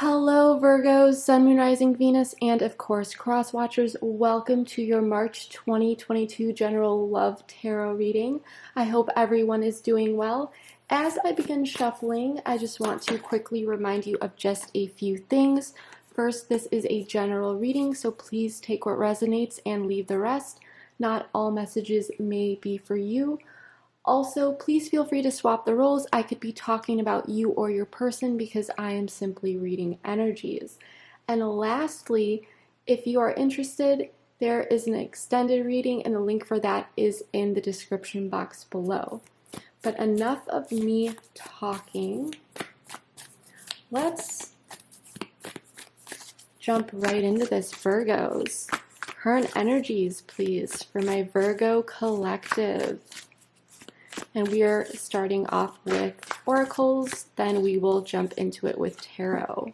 Hello Virgos, Sun, Moon, Rising, Venus, and of course Cross Watchers. Welcome to your March 2022 General Love Tarot reading. I hope everyone is doing well. As I begin shuffling, I just want to quickly remind you of just a few things. First, this is a general reading, so please take what resonates and leave the rest. Not all messages may be for you. Also, please feel free to swap the roles. I could be talking about you or your person because I am simply reading energies. And lastly, if you are interested, there is an extended reading and the link for that is in the description box below. But enough of me talking. Let's jump right into this, Virgos. Current energies, please, for my Virgo collective. And we are starting off with oracles, then we will jump into it with tarot.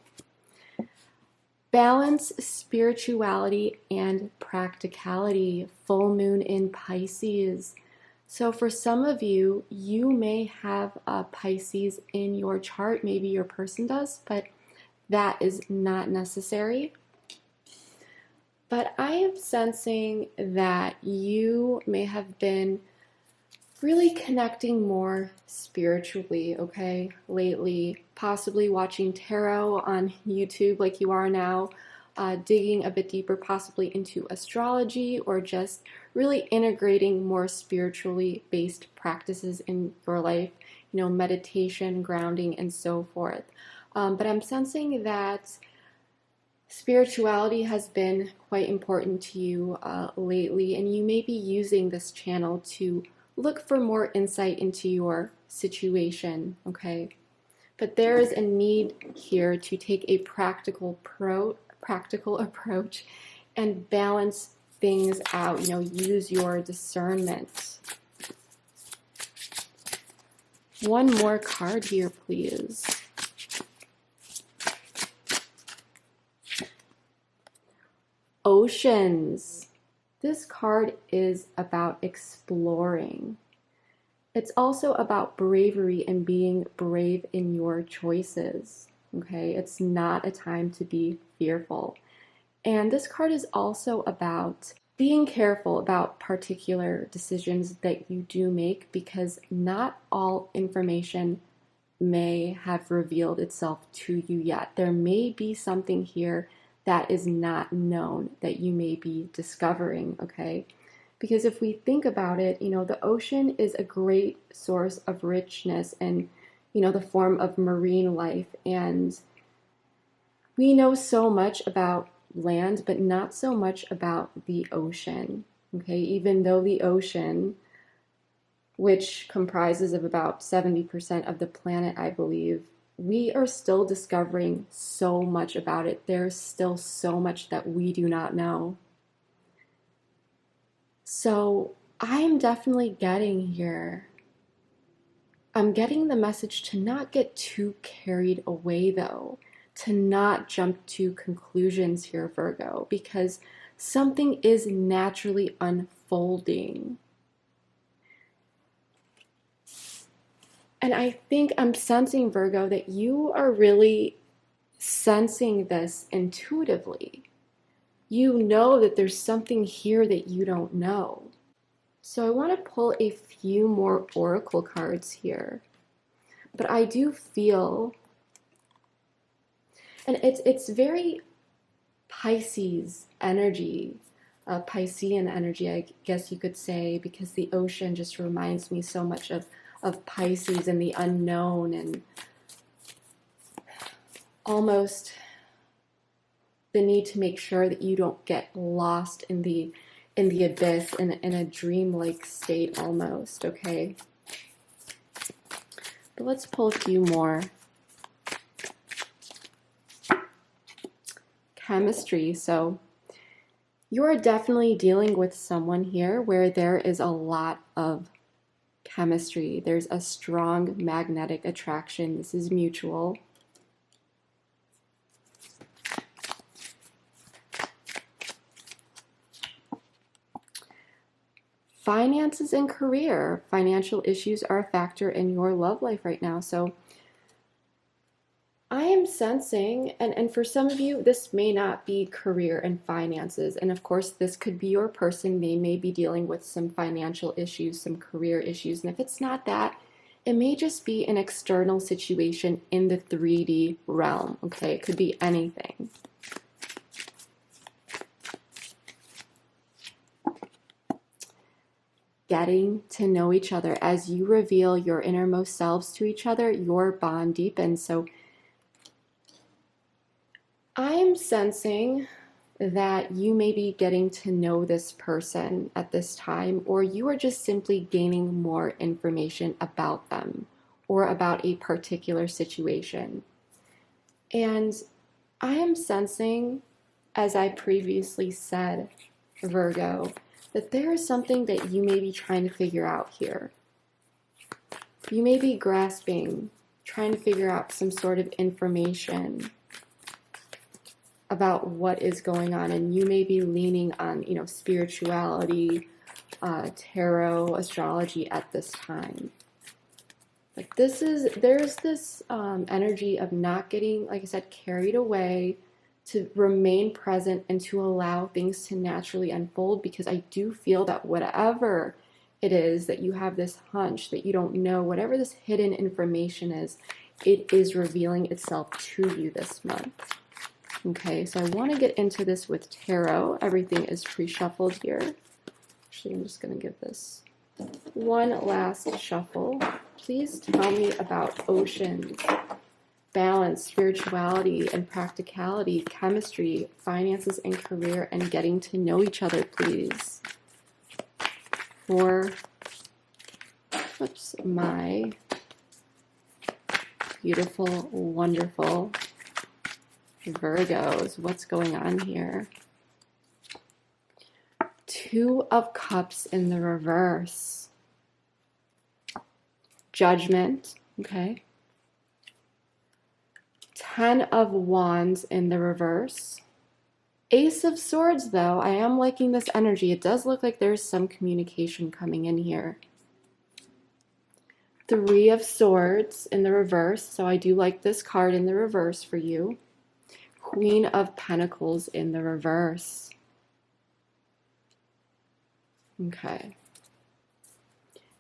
Balance, spirituality, and practicality. Full moon in Pisces. So for some of you, you may have a Pisces in your chart. Maybe your person does, but that is not necessary. But I am sensing that you may have been really connecting more spiritually, okay, lately, possibly watching tarot on YouTube like you are now, digging a bit deeper possibly into astrology, or just really integrating more spiritually based practices in your life, you know, meditation, grounding, and so forth. But I'm sensing that spirituality has been quite important to you lately, and you may be using this channel to look for more insight into your situation, okay? But there is a need here to take a practical approach and balance things out, you know, use your discernment. One more card here, please. Oceans. This card is about exploring. It's also about bravery and being brave in your choices, okay? It's not a time to be fearful. And this card is also about being careful about particular decisions that you do make, because not all information may have revealed itself to you yet. There may be something here that is not known that you may be discovering, okay? Because if we think about it, you know, the ocean is a great source of richness and, you know, the form of marine life. And we know so much about land, but not so much about the ocean, okay? Even though the ocean, which comprises of about 70% of the planet, I believe, we are still discovering so much about it. There's still so much that we do not know. So I'm definitely getting here. I'm getting the message to not get too carried away, though, to not jump to conclusions here, Virgo, because something is naturally unfolding. And I think I'm sensing, Virgo, that you are really sensing this intuitively. You know that there's something here that you don't know. So I want to pull a few more oracle cards here. But I do feel, and it's very Pisces energy, Piscean energy, I guess you could say, because the ocean just reminds me so much of Pisces and the unknown, and almost the need to make sure that you don't get lost in the abyss in a dreamlike state almost, okay? But let's pull a few more. Chemistry. So you're definitely dealing with someone here where there is a lot of chemistry. There's a strong magnetic attraction. This is mutual. Finances and career. Financial issues are a factor in your love life right now. So I am sensing, and for some of you, this may not be career and finances. And of course, this could be your person. They may be dealing with some financial issues, some career issues. And if it's not that, it may just be an external situation in the 3D realm, okay? It could be anything. Getting to know each other. As you reveal your innermost selves to each other, your bond deepens. So I am sensing that you may be getting to know this person at this time, or you are just simply gaining more information about them or about a particular situation. And I am sensing, as I previously said, Virgo, that there is something that you may be trying to figure out here. You may be grasping, trying to figure out some sort of information about what is going on, and you may be leaning on, spirituality, tarot, astrology at this time. But there's this energy of not getting, like I said, carried away, to remain present and to allow things to naturally unfold, because I do feel that whatever it is that you have this hunch that you don't know, whatever this hidden information is, it is revealing itself to you this month. Okay, so I want to get into this with tarot. Everything is pre-shuffled here. Actually, I'm just going to give this one last shuffle. Please tell me about oceans, balance, spirituality and practicality, chemistry, finances and career, and getting to know each other, please. For my beautiful, wonderful Virgos, what's going on here? Two of Cups in the reverse. Judgment, okay. 10 of Wands in the reverse. Ace of Swords, though, I am liking this energy. It does look like there's some communication coming in here. 3 of Swords in the reverse, so I do like this card in the reverse for you. Queen of Pentacles in the reverse. Okay.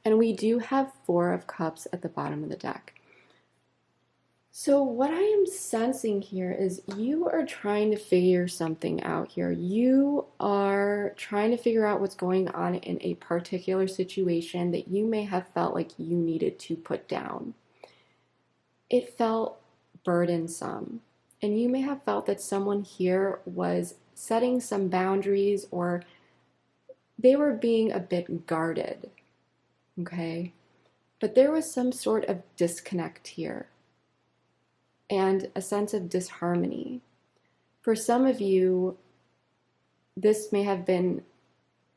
And we do have 4 of Cups at the bottom of the deck. So what I am sensing here is you are trying to figure something out here. You are trying to figure out what's going on in a particular situation that you may have felt like you needed to put down. It felt burdensome. And you may have felt that someone here was setting some boundaries, or they were being a bit guarded, okay? But there was some sort of disconnect here and a sense of disharmony. For some of you, this may have been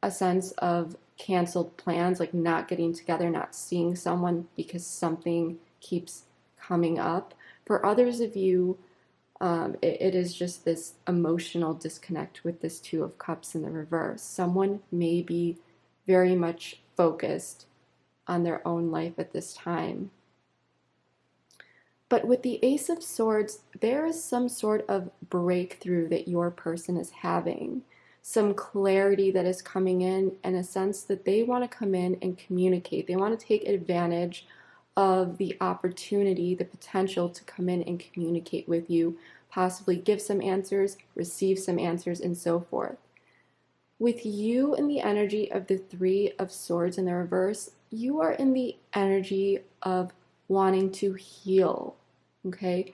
a sense of canceled plans, like not getting together, not seeing someone because something keeps coming up. For others of you, it is just this emotional disconnect with this 2 of Cups in the reverse. Someone may be very much focused on their own life at this time. But with the Ace of Swords, there is some sort of breakthrough that your person is having, some clarity that is coming in, and a sense that they want to come in and communicate. They want to take advantage of the opportunity, the potential to come in and communicate with you, possibly give some answers, receive some answers, and so forth. With you in the energy of the 3 of Swords in the reverse, you are in the energy of wanting to heal, okay?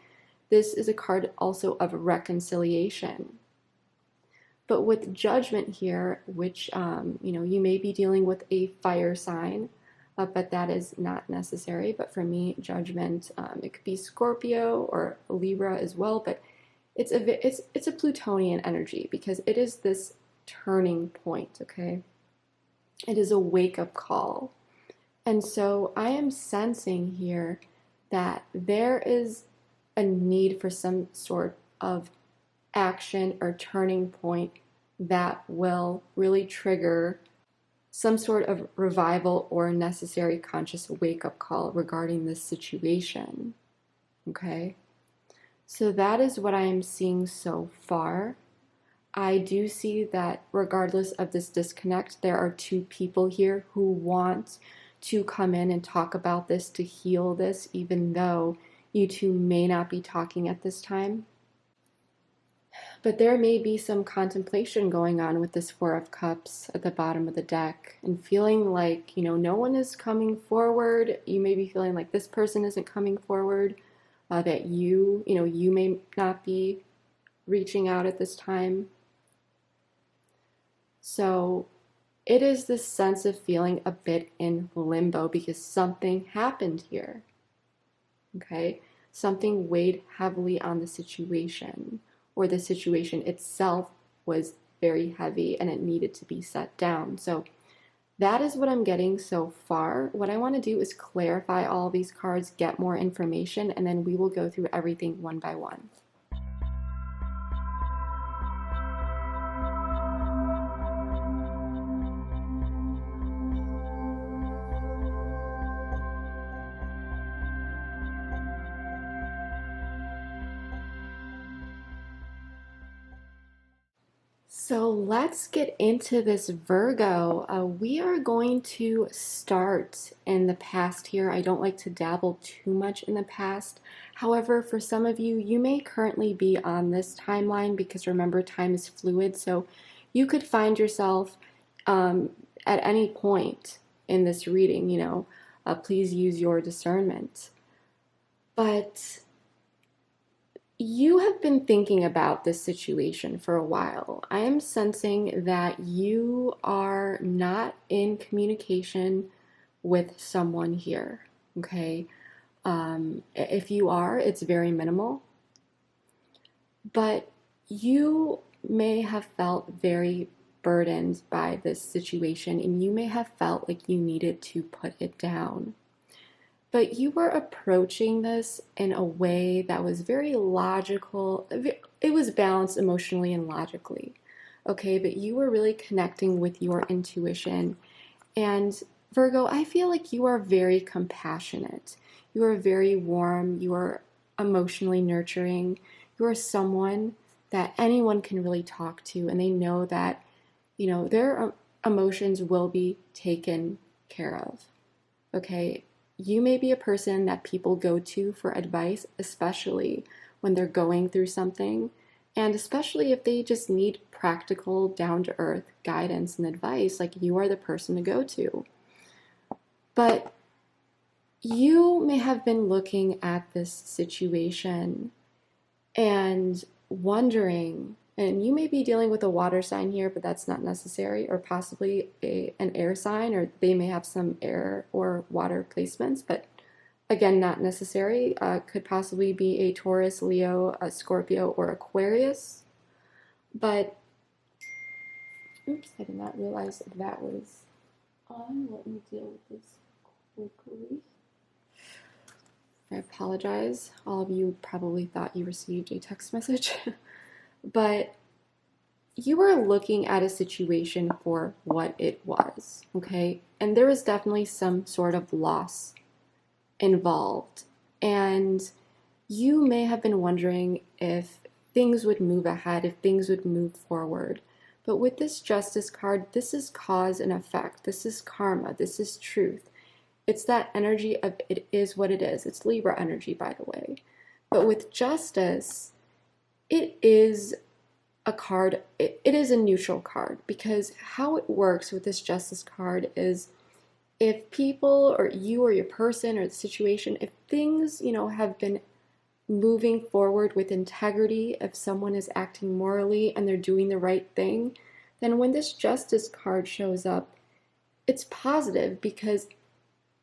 This is a card also of reconciliation. But with Judgment here, which, you may be dealing with a fire sign, but that is not necessary. But for me, Judgment, it could be Scorpio or Libra as well, but it's a Plutonian energy, because it is this turning point, okay? It is a wake-up call. And so I am sensing here that there is a need for some sort of action or turning point that will really trigger some sort of revival or necessary conscious wake-up call regarding this situation, okay? So that is what I am seeing so far. I do see that regardless of this disconnect, there are two people here who want to come in and talk about this to heal this, even though you two may not be talking at this time. But there may be some contemplation going on with this Four of Cups at the bottom of the deck and feeling like, no one is coming forward. You may be feeling like this person isn't coming forward, that you may not be reaching out at this time. So it is this sense of feeling a bit in limbo because something happened here. Okay? Something weighed heavily on the situation, or the situation itself was very heavy and it needed to be set down. So that is what I'm getting so far. What I want to do is clarify all these cards, get more information, and then we will go through everything one by one. So let's get into this Virgo. We are going to start in the past here. I don't like to dabble too much in the past. However, for some of you, you may currently be on this timeline because remember, time is fluid. So you could find yourself at any point in this reading, please use your discernment. But you have been thinking about this situation for a while. I am sensing that you are not in communication with someone here, okay? If you are, it's very minimal. But you may have felt very burdened by this situation, and you may have felt like you needed to put it down. But you were approaching this in a way that was very logical. It was balanced emotionally and logically, okay? But you were really connecting with your intuition. And Virgo, I feel like you are very compassionate. You are very warm. You are emotionally nurturing. You are someone that anyone can really talk to, and they know that, their emotions will be taken care of, okay? You may be a person that people go to for advice, especially when they're going through something, and especially if they just need practical, down-to-earth guidance and advice, like you are the person to go to. But you may have been looking at this situation and wondering, and you may be dealing with a water sign here, but that's not necessary, or possibly an air sign, or they may have some air or water placements, but again, not necessary. Could possibly be a Taurus, Leo, a Scorpio, or Aquarius. But, oops, I did not realize that was on. Let me deal with this quickly. I apologize. All of you probably thought you received a text message. But you were looking at a situation for what it was, okay? And there was definitely some sort of loss involved. And you may have been wondering if things would move ahead, if things would move forward. But with this Justice card, this is cause and effect. This is karma. This is truth. It's that energy of it is what it is. It's Libra energy, by the way. But with Justice, it is a card, it is a neutral card, because how it works with this Justice card is if people or you or your person or the situation, if things, have been moving forward with integrity, if someone is acting morally and they're doing the right thing, then when this Justice card shows up, it's positive because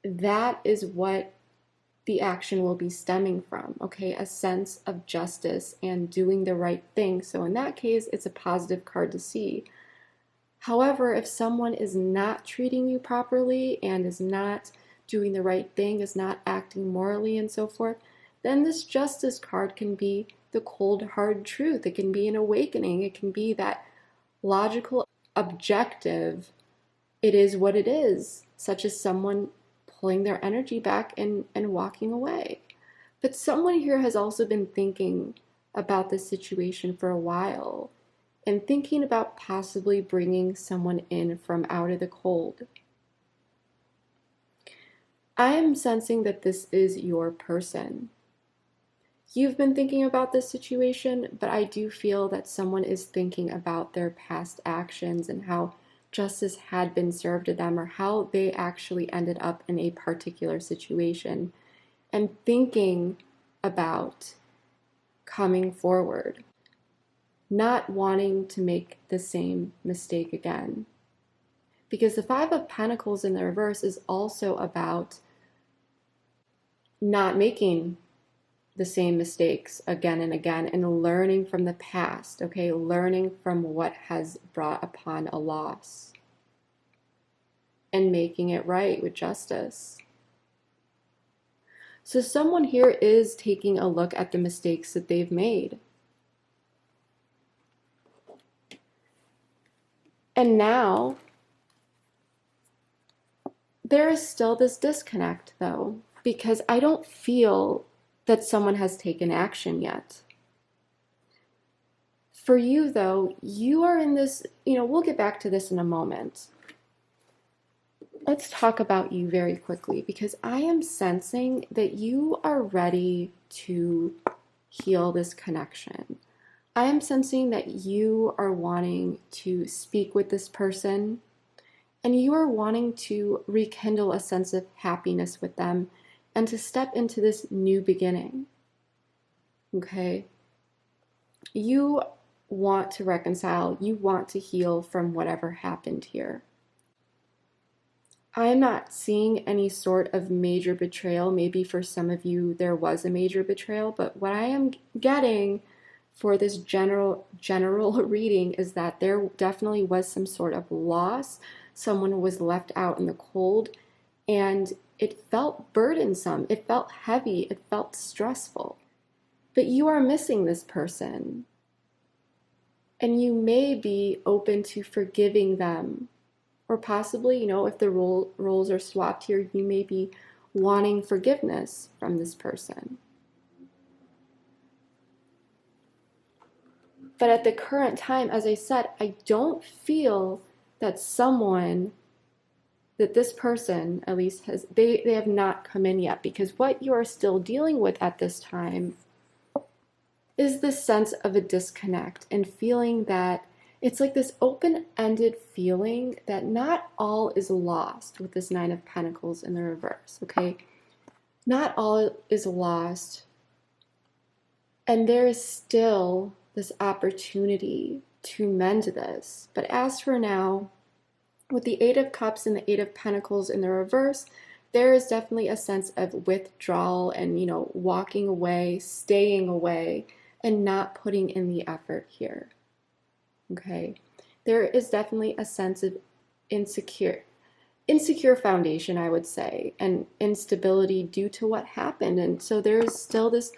that is what the action will be stemming from, okay? A sense of justice and doing the right thing. So in that case, it's a positive card to see. However, if someone is not treating you properly and is not doing the right thing, is not acting morally and so forth, then this Justice card can be the cold, hard truth. It can be an awakening. It can be that logical, objective, it is what it is, such as someone pulling their energy back and walking away. But someone here has also been thinking about this situation for a while and thinking about possibly bringing someone in from out of the cold. I am sensing that this is your person. You've been thinking about this situation, but I do feel that someone is thinking about their past actions and how justice had been served to them, or how they actually ended up in a particular situation, and thinking about coming forward, not wanting to make the same mistake again. Because the Five of Pentacles in the reverse is also about not making the same mistakes again and again, and learning from the past, okay? Learning from what has brought upon a loss and making it right with justice. So someone here is taking a look at the mistakes that they've made. And now there is still this disconnect though, because I don't feel that someone has taken action yet. For you though, you are in this, we'll get back to this in a moment. Let's talk about you very quickly, because I am sensing that you are ready to heal this connection. I am sensing that you are wanting to speak with this person, and you are wanting to rekindle a sense of happiness with them and to step into this new beginning. Okay? You want to reconcile, you want to heal from whatever happened here. I'm not seeing any sort of major betrayal. Maybe for some of you there was a major betrayal, but what I am getting for this general reading is that there definitely was some sort of loss. Someone was left out in the cold, and it felt burdensome, it felt heavy, it felt stressful. But you are missing this person, and you may be open to forgiving them. Or possibly, if the roles are swapped here, you may be wanting forgiveness from this person. But at the current time, as I said, I don't feel that this person at least they have not come in yet, because what you are still dealing with at this time is this sense of a disconnect and feeling that it's like this open-ended feeling that not all is lost with this Nine of Pentacles in the reverse, okay? Not all is lost, and there is still this opportunity to mend this. But as for now, with the Eight of Cups and the Eight of Pentacles in the reverse, there is definitely a sense of withdrawal and, walking away, staying away, and not putting in the effort here. Okay, there is definitely a sense of insecure foundation, I would say, and instability due to what happened. And so there is still this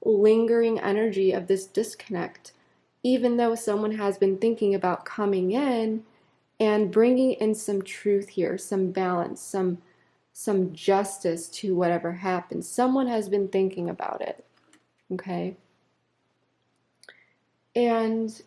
lingering energy of this disconnect, even though someone has been thinking about coming in and bringing in some truth here, some balance, some justice to whatever happened. Someone has been thinking about it, okay? And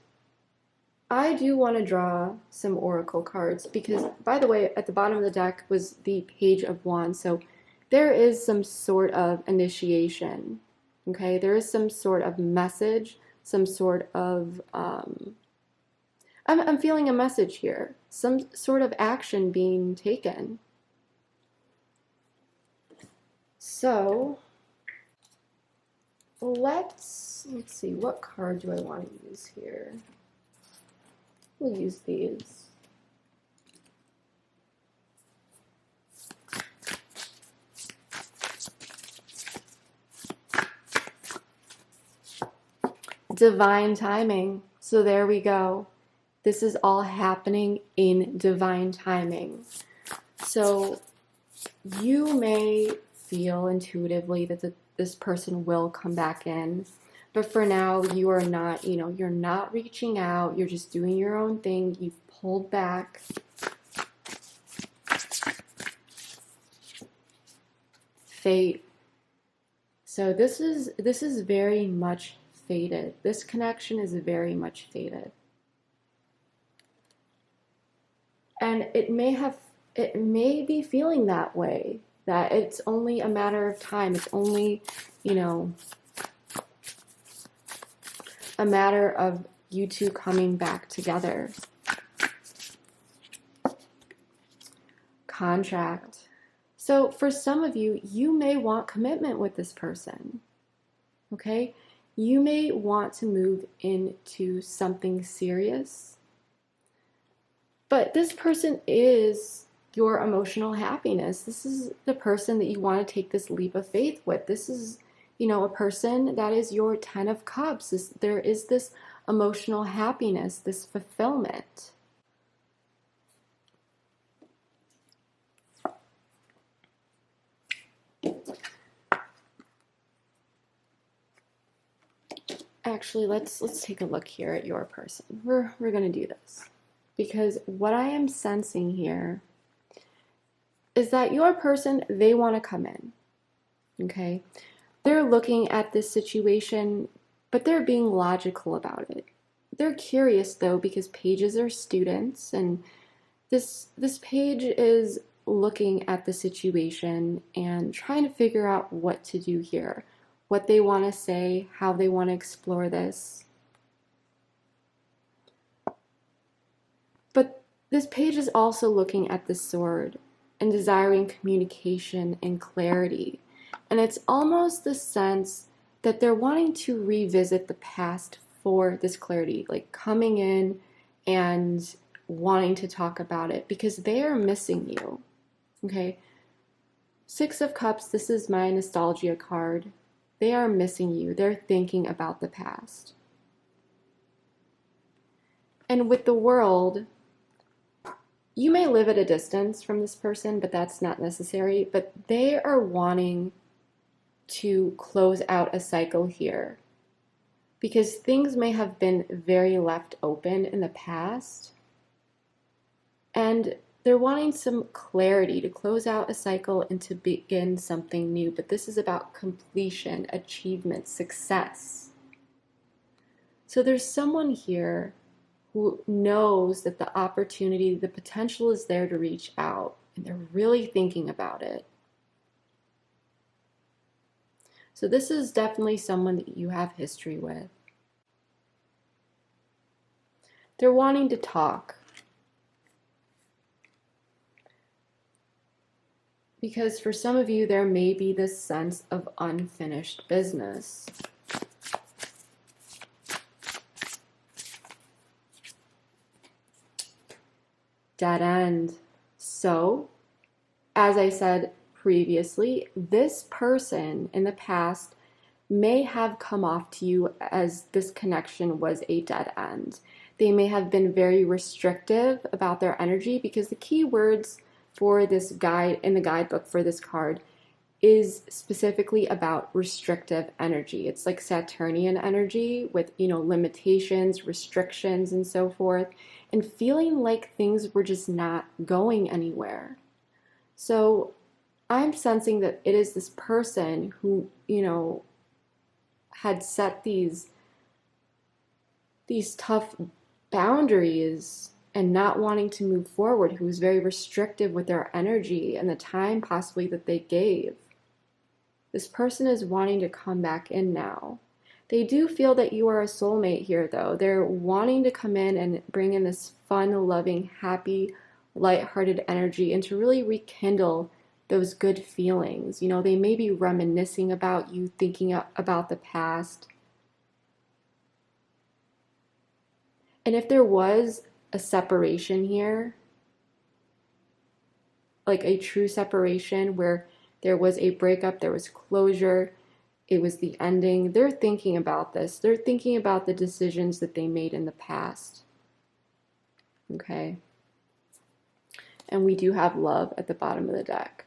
I do want to draw some oracle cards because, by the way, at the bottom of the deck was the Page of Wands. So there is some sort of initiation, okay? There is some sort of message, some sort of, I'm feeling a message here, some sort of action being taken. So let's see, what card do I want to use here? We'll use these. Divine timing. So there we go. This is all happening in divine timing. So you may feel intuitively that this person will come back in. But for now, you are not, you're not reaching out. You're just doing your own thing. You've pulled back. Fate. So this is very much fated. This connection is very much fated. And it may be feeling that way, that it's only a matter of time. It's only, you know, a matter of you two coming back together. Contract. So for some of you, you may want commitment with this person. Okay? You may want to move into something serious. But this person is your emotional happiness. This is the person that you want to take this leap of faith with. This is, a person that is your 10 of Cups. There is this emotional happiness, this fulfillment. Actually, let's take a look here at your person. We're going to do this. Because what I am sensing here is that your person, they want to come in, okay? They're looking at this situation, but they're being logical about it. They're curious, though, because pages are students, and this page is looking at the situation and trying to figure out what to do here, what they want to say, how they want to explore this. But this page is also looking at the sword and desiring communication and clarity. And it's almost the sense that they're wanting to revisit the past for this clarity, like coming in and wanting to talk about it because they are missing you. Okay? 6 of Cups, this is my nostalgia card. They are missing you. They're thinking about the past. And with the World, you may live at a distance from this person, but that's not necessary. But they are wanting to close out a cycle here because things may have been very left open in the past. And they're wanting some clarity to close out a cycle and to begin something new. But this is about completion, achievement, success. So there's someone here who knows that the opportunity, the potential is there to reach out, and they're really thinking about it. So this is definitely someone that you have history with. They're wanting to talk. Because for some of you, there may be this sense of unfinished business. Dead end. So, as I said previously, this person in the past may have come off to you as this connection was a dead end. They may have been very restrictive about their energy because the key words for this guide in the guidebook for this card is specifically about restrictive energy. It's like Saturnian energy with, limitations, restrictions, and so forth, and feeling like things were just not going anywhere. So I'm sensing that it is this person who, had set these tough boundaries and not wanting to move forward, who was very restrictive with their energy and the time possibly that they gave. This person is wanting to come back in now. They do feel that you are a soulmate here, though. They're wanting to come in and bring in this fun, loving, happy, lighthearted energy and to really rekindle those good feelings. They may be reminiscing about you, thinking about the past. And if there was a separation here, like a true separation where there was a breakup, there was closure, it was the ending, they're thinking about this. They're thinking about the decisions that they made in the past. Okay? And we do have love at the bottom of the deck.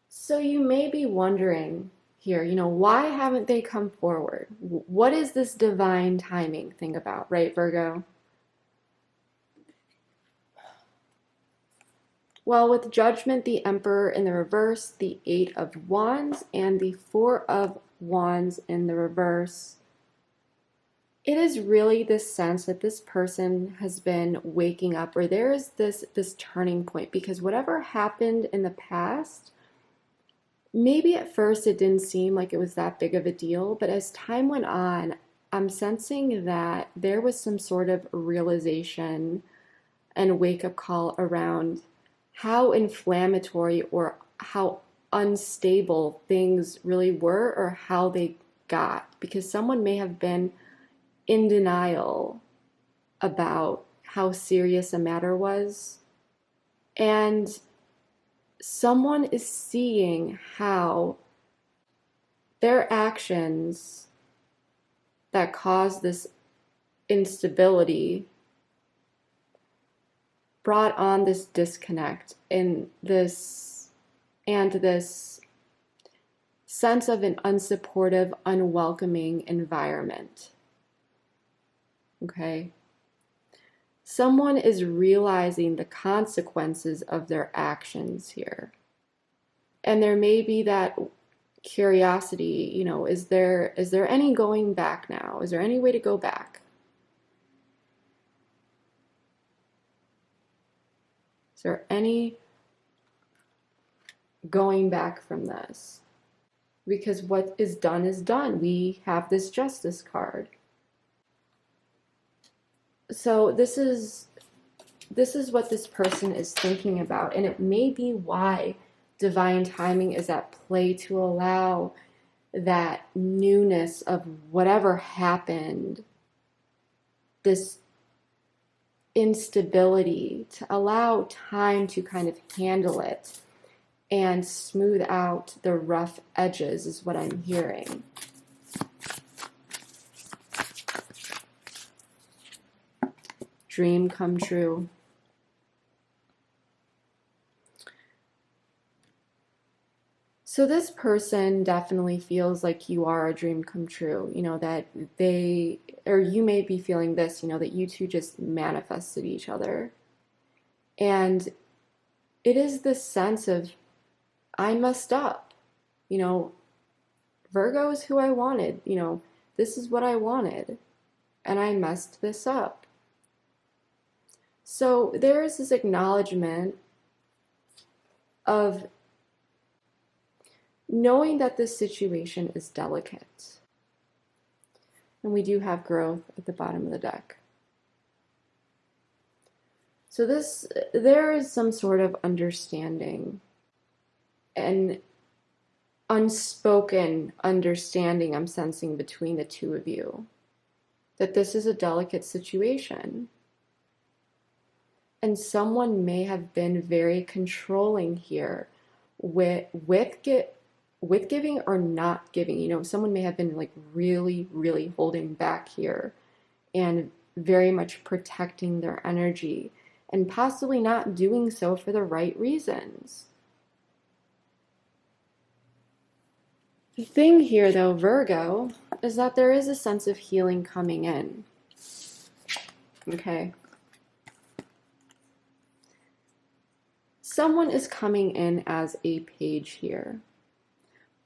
So you may be wondering here, why haven't they come forward? What is this divine timing thing about, right, Virgo? Well, with Judgment, the Emperor in the reverse, the Eight of Wands, and the Four of Wands in the reverse, it is really this sense that this person has been waking up, or there is this turning point, because whatever happened in the past, maybe at first it didn't seem like it was that big of a deal, but as time went on, I'm sensing that there was some sort of realization and wake-up call around how inflammatory or how unstable things really were, or how they got, because someone may have been in denial about how serious a matter was, and someone is seeing how their actions that cause this instability brought on this disconnect this sense of an unsupportive, unwelcoming environment. Okay? Someone is realizing the consequences of their actions here. And there may be that curiosity, is there any going back now? Is there any way to go back? Is there any going back from this? Because what is done is done. We have this Justice card. So this is what this person is thinking about, and it may be why divine timing is at play, to allow that newness of whatever happened, this instability, to allow time to kind of handle it and smooth out the rough edges, is what I'm hearing. Dream come true. So this person definitely feels like you are a dream come true, that they, or you may be feeling this, that you two just manifested each other. And it is this sense of, I messed up, Virgo is who I wanted, this is what I wanted, and I messed this up. So there is this acknowledgement of knowing that this situation is delicate. And we do have growth at the bottom of the deck. So there is some sort of understanding, and unspoken understanding I'm sensing between the two of you, that this is a delicate situation. And someone may have been very controlling here with giving or not giving. Someone may have been like really, really holding back here and very much protecting their energy, and possibly not doing so for the right reasons. The thing here, though, Virgo, is that there is a sense of healing coming in. Okay? Someone is coming in as a page here.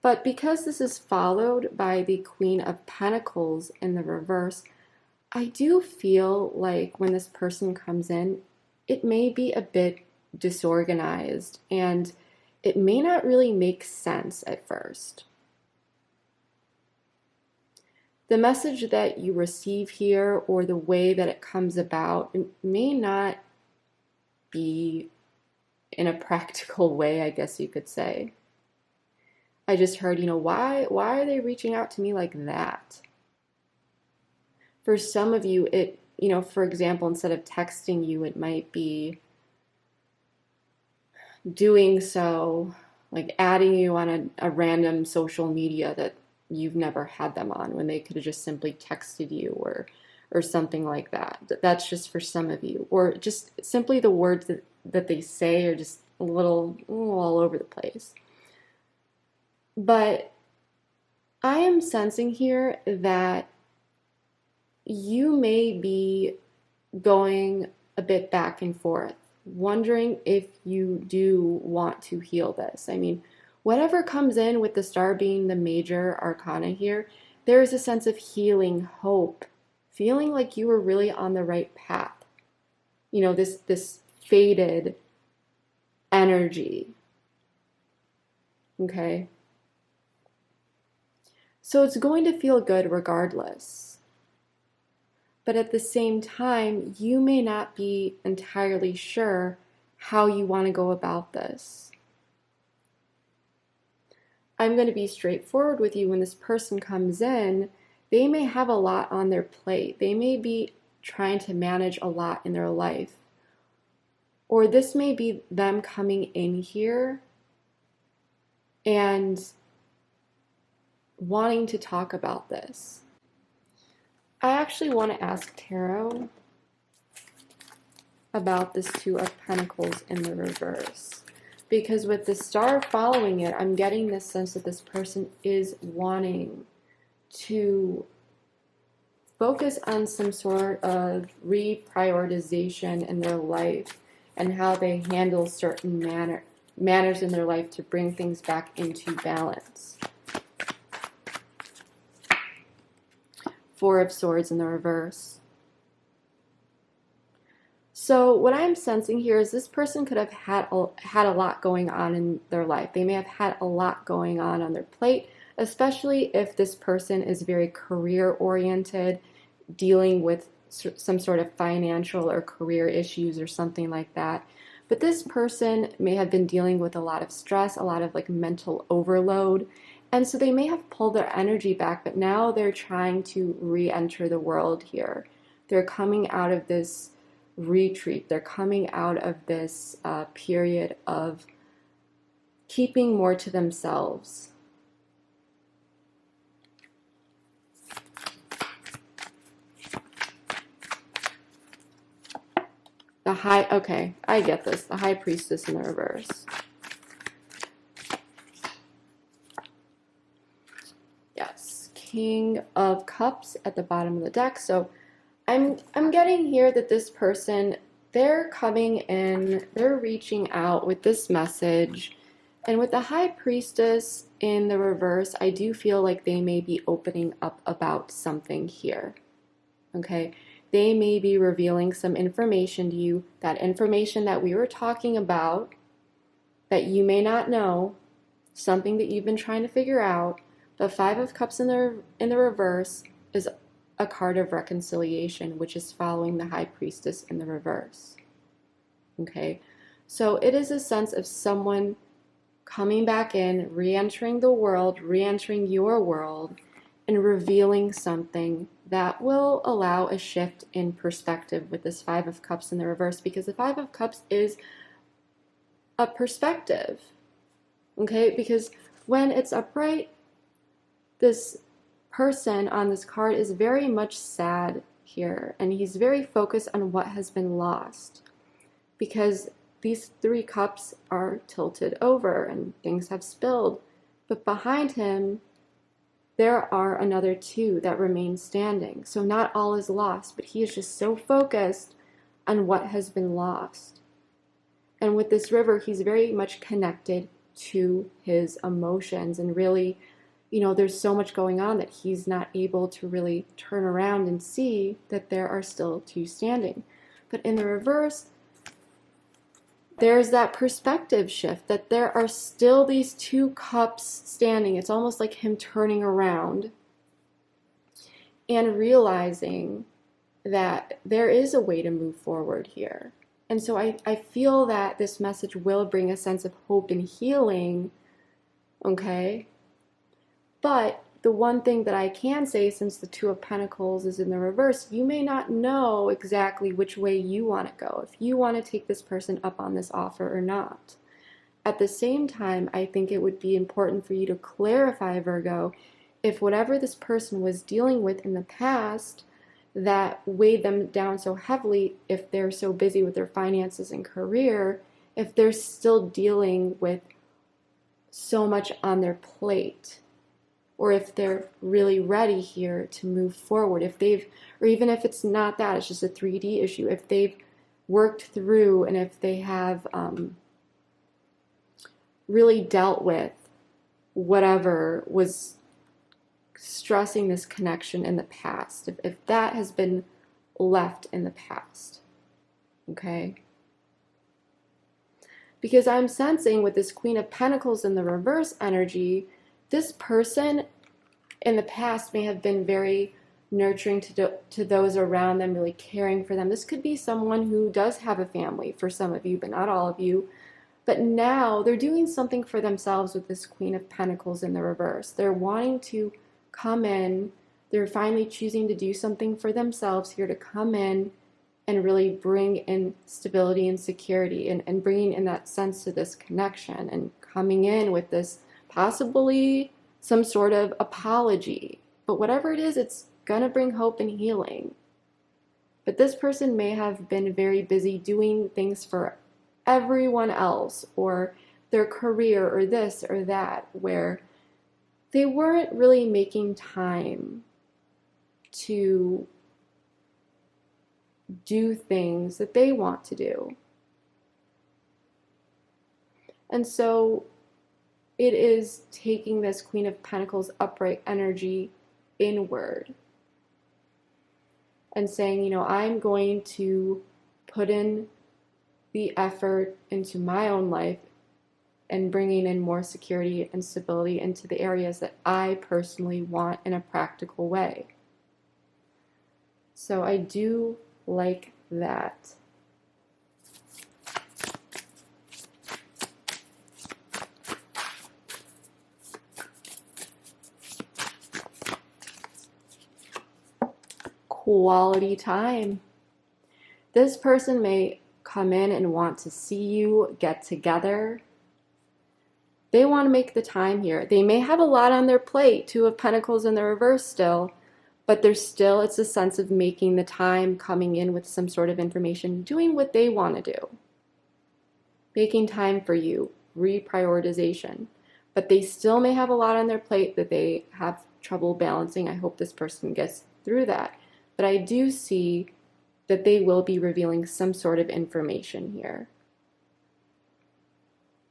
But because this is followed by the Queen of Pentacles in the reverse, I do feel like when this person comes in, it may be a bit disorganized, and it may not really make sense at first. The message that you receive here, or the way that it comes about, it may not be in a practical way, I guess you could say. I just heard, why are they reaching out to me like that? For some of you, it, for example, instead of texting you, it might be doing so, like adding you on a random social media that you've never had them on, when they could have just simply texted you or something like that. That's just for some of you. Or just simply the words that they say are just a little all over the place. But I am sensing here that you may be going a bit back and forth wondering if you do want to heal this. I mean, whatever comes in with the star being the major arcana here, there is a sense of healing, hope, feeling like you were really on the right path. You know, this faded energy. Okay? So it's going to feel good regardless. But at the same time, you may not be entirely sure how you want to go about this. I'm going to be straightforward with you. When this person comes in, they may have a lot on their plate. They may be trying to manage a lot in their life. Or this may be them coming in here and wanting to talk about this. I actually want to ask Tarot about this Two of Pentacles in the reverse. Because with the star following it, I'm getting this sense that this person is wanting to focus on some sort of reprioritization in their life and how they handle certain manners in their life to bring things back into balance. Four of Swords in the reverse. So what I'm sensing here is this person could have had a lot going on in their life. They may have had a lot going on their plate, especially if this person is very career-oriented, dealing with some sort of financial or career issues or something like that. But this person may have been dealing with a lot of stress, a lot of like mental overload. And so they may have pulled their energy back, but now they're trying to re-enter the world here. They're coming out of this retreat. They're coming out of this period of keeping more to themselves. Okay, I get this. The High Priestess in the reverse. Yes, King of Cups at the bottom of the deck. So I'm getting here that this person, they're coming in, they're reaching out with this message. And with the High Priestess in the reverse, I do feel like they may be opening up about something here. Okay? They may be revealing some information to you, that information that we were talking about, that you may not know, something that you've been trying to figure out. The Five of Cups in the reverse is a card of reconciliation, which is following the High Priestess in the reverse. Okay? So it is a sense of someone coming back in, re-entering the world, re-entering your world, and revealing something that will allow a shift in perspective with this Five of Cups in the reverse, because the Five of Cups is a perspective, okay? Because when it's upright, this person on this card is very much sad here, and he's very focused on what has been lost, because these three cups are tilted over and things have spilled, but behind him there are another two that remain standing. So not all is lost, but he is just so focused on what has been lost. And with this river, he's very much connected to his emotions, and really, you know, there's so much going on that he's not able to really turn around and see that there are still two standing. But in the reverse, there's that perspective shift, that there are still these two cups standing. It's almost like him turning around and realizing that there is a way to move forward here. And so I feel that this message will bring a sense of hope and healing, okay? But the one thing that I can say, since the Two of Pentacles is in the reverse, you may not know exactly which way you want to go, if you want to take this person up on this offer or not. At the same time, I think it would be important for you to clarify, Virgo, if whatever this person was dealing with in the past that weighed them down so heavily, if they're so busy with their finances and career, if they're still dealing with so much on their plate, or if they're really ready here to move forward, if they've, or even if it's not that, it's just a 3D issue, if they've worked through and if they have really dealt with whatever was stressing this connection in the past, if that has been left in the past, okay? Because I'm sensing with this Queen of Pentacles in the reverse energy, this person in the past may have been very nurturing to those around them, really caring for them. This could be someone who does have a family for some of you, but not all of you. But now they're doing something for themselves with this Queen of Pentacles in the reverse. They're wanting to come in. They're finally choosing to do something for themselves here, to come in and really bring in stability and security, and bringing in that sense to this connection, and coming in with this possibly some sort of apology. But whatever it is, it's going to bring hope and healing. But this person may have been very busy doing things for everyone else, or their career, or this or that, where they weren't really making time to do things that they want to do. And so it is taking this Queen of Pentacles upright energy inward and saying, you know, I'm going to put in the effort into my own life and bringing in more security and stability into the areas that I personally want in a practical way. So I do like that. Quality time. This person may come in and want to see you get together. They want to make the time here. They may have a lot on their plate, Two of Pentacles in the reverse still, but there's still, it's a sense of making the time, coming in with some sort of information, doing what they want to do. Making time for you, reprioritization. But they still may have a lot on their plate that they have trouble balancing. I hope this person gets through that. But I do see that they will be revealing some sort of information here.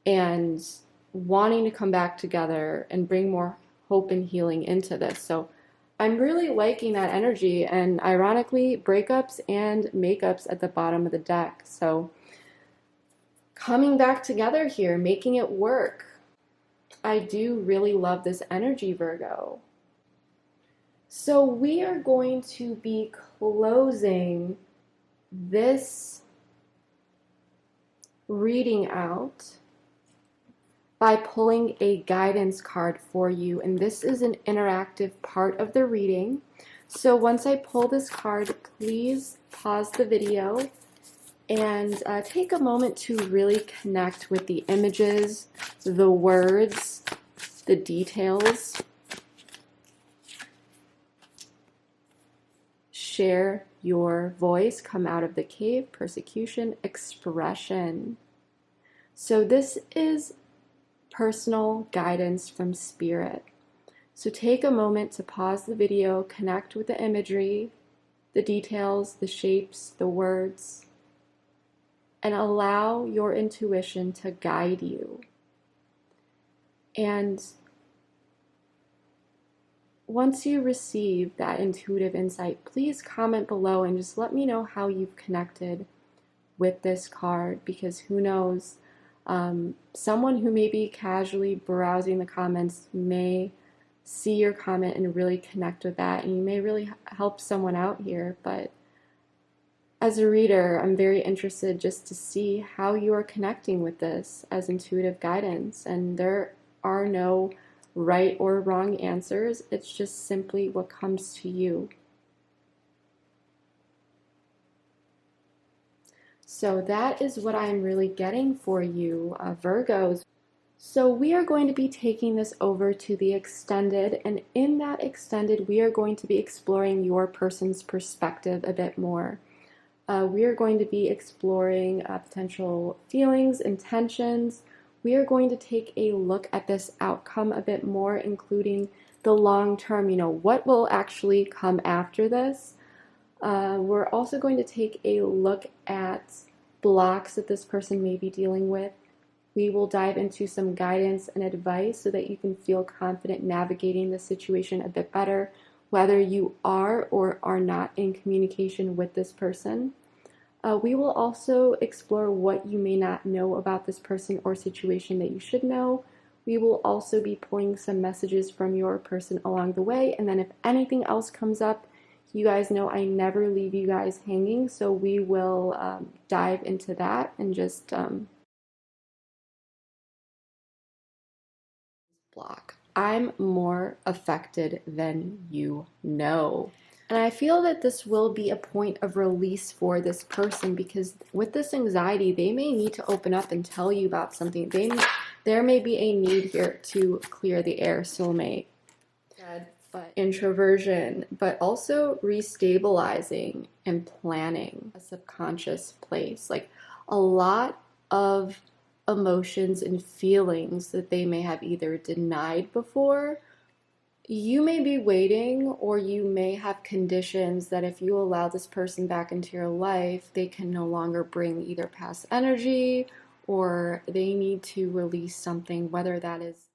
And wanting to come back together and bring more hope and healing into this. So I'm really liking that energy, and ironically, breakups and makeups at the bottom of the deck. So coming back together here, making it work. I do really love this energy, Virgo. So we are going to be closing this reading out by pulling a guidance card for you. And this is an interactive part of the reading. So once I pull this card, please pause the video and take a moment to really connect with the images, the words, the details. Share your voice, come out of the cave, persecution, expression. So this is personal guidance from Spirit. So take a moment to pause the video, connect with the imagery, the details, the shapes, the words, and allow your intuition to guide you. And once you receive that intuitive insight, please comment below and just let me know how you've connected with this card, because who knows, someone who may be casually browsing the comments may see your comment and really connect with that, and you may really help someone out here. But as a reader, I'm very interested just to see how you are connecting with this as intuitive guidance. And there are no right or wrong answers. It's just simply what comes to you. So that is what I'm really getting for you, Virgos. So we are going to be taking this over to the extended, and in that extended, we are going to be exploring your person's perspective a bit more. We are going to be exploring potential feelings, intentions. We are going to take a look at this outcome a bit more, including the long term, what will actually come after this. We're also going to take a look at blocks that this person may be dealing with. We will dive into some guidance and advice so that you can feel confident navigating the situation a bit better, whether you are or are not in communication with this person. We will also explore what you may not know about this person or situation that you should know. We will also be pulling some messages from your person along the way. And then if anything else comes up, you guys know I never leave you guys hanging. So we will dive into that and just block. I'm more affected than you know. And I feel that this will be a point of release for this person, because with this anxiety, they may need to open up and tell you about something. There may be a need here to clear the air, soulmate. But introversion, but also restabilizing and planning a subconscious place. Like a lot of emotions and feelings that they may have either denied before, you may be waiting, or you may have conditions that if you allow this person back into your life, they can no longer bring either past energy, or they need to release something, whether that is